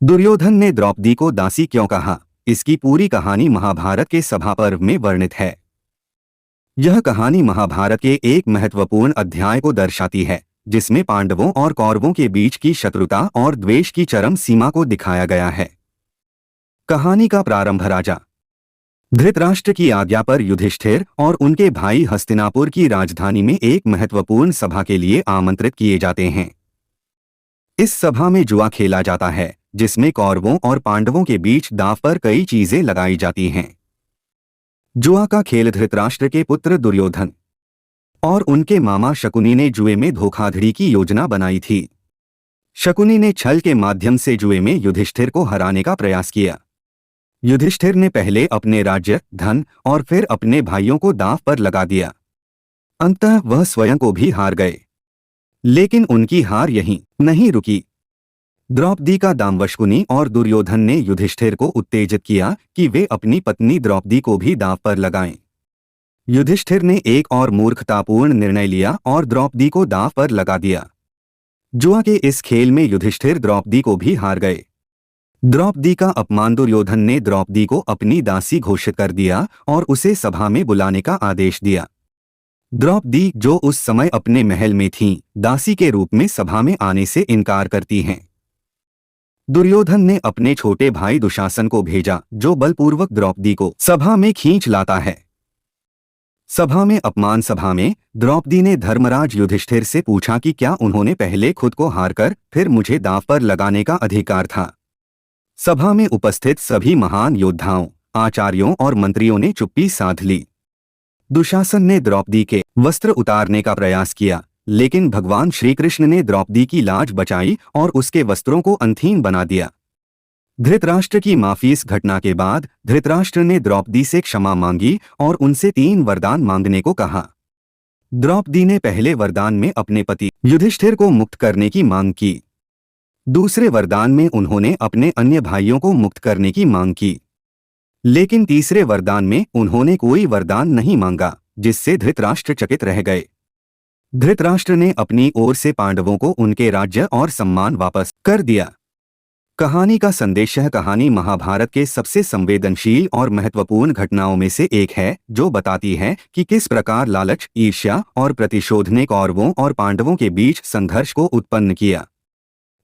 दुर्योधन ने द्रौपदी को दासी क्यों कहा? इसकी पूरी कहानी महाभारत के सभा पर्व में वर्णित है। यह कहानी महाभारत के एक महत्वपूर्ण अध्याय को दर्शाती है, जिसमें पांडवों और कौरवों के बीच की शत्रुता और द्वेष की चरम सीमा को दिखाया गया है। कहानी का प्रारंभ राजा धृतराष्ट्र की आज्ञा पर युधिष्ठिर और उनके भाई हस्तिनापुर की राजधानी में एक महत्वपूर्ण सभा के लिए आमंत्रित किए जाते हैं। इस सभा में जुआ खेला जाता है, जिसमें कौरवों और पांडवों के बीच दांव पर कई चीजें लगाई जाती हैं। जुआ का खेल धृतराष्ट्र के पुत्र दुर्योधन और उनके मामा शकुनी ने जुए में धोखाधड़ी की योजना बनाई थी। शकुनी ने छल के माध्यम से जुए में युधिष्ठिर को हराने का प्रयास किया। युधिष्ठिर ने पहले अपने राज्य, धन और फिर अपने भाइयों को दांव पर लगा दिया। अंततः वह स्वयं को भी हार गए। लेकिन उनकी हार यहीं नहीं रुकी। द्रौपदी का दाम शकुनी और दुर्योधन ने युधिष्ठिर को उत्तेजित किया कि वे अपनी पत्नी द्रौपदी को भी दांव पर लगाएं। युधिष्ठिर ने एक और मूर्खतापूर्ण निर्णय लिया और द्रौपदी को दांव पर लगा दिया। जुआ के इस खेल में युधिष्ठिर द्रौपदी को भी हार गए। द्रौपदी का अपमान दुर्योधन ने द्रौपदी को अपनी दासी घोषित कर दिया और उसे सभा में बुलाने का आदेश दिया। द्रौपदी, जो उस समय अपने महल में थीं, दासी के रूप में सभा में आने से इनकार करती हैं। दुर्योधन ने अपने छोटे भाई दुशासन को भेजा, जो बलपूर्वक द्रौपदी को सभा में खींच लाता है। सभा में द्रौपदी ने धर्मराज युधिष्ठिर से पूछा कि क्या उन्होंने पहले खुद को हारकर फिर मुझे दांव पर लगाने का अधिकार था। सभा में उपस्थित सभी महान योद्धाओं, आचार्यों और मंत्रियों ने चुप्पी साध ली। दुशासन ने द्रौपदी के वस्त्र उतारने का प्रयास किया, लेकिन भगवान श्री कृष्ण ने द्रौपदी की लाज बचाई और उसके वस्त्रों को अंतहीन बना दिया। धृतराष्ट्र की माफी। इस घटना के बाद धृतराष्ट्र ने द्रौपदी से क्षमा मांगी और उनसे 3 वरदान मांगने को कहा। द्रौपदी ने पहले वरदान में अपने पति युधिष्ठिर को मुक्त करने की मांग की। दूसरे वरदान में उन्होंने अपने अन्य भाइयों को मुक्त करने की मांग की। लेकिन तीसरे वरदान में उन्होंने कोई वरदान नहीं मांगा, जिससे धृतराष्ट्र चकित रह गए। धृतराष्ट्र ने अपनी ओर से पांडवों को उनके राज्य और सम्मान वापस कर दिया। कहानी का संदेश। यह कहानी महाभारत के सबसे संवेदनशील और महत्वपूर्ण घटनाओं में से एक है, जो बताती है कि किस प्रकार लालच, ईर्ष्या और प्रतिशोध ने कौरवों और पांडवों के बीच संघर्ष को उत्पन्न किया।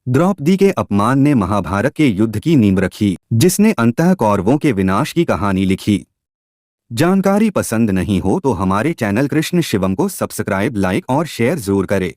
द्रौपदी के अपमान ने महाभारत के युद्ध की नींव रखी, जिसने अंततः कौरवों के विनाश की कहानी लिखी। जानकारी पसंद नहीं हो तो हमारे चैनल कृष्ण शिवम को सब्सक्राइब, लाइक और शेयर जरूर करें।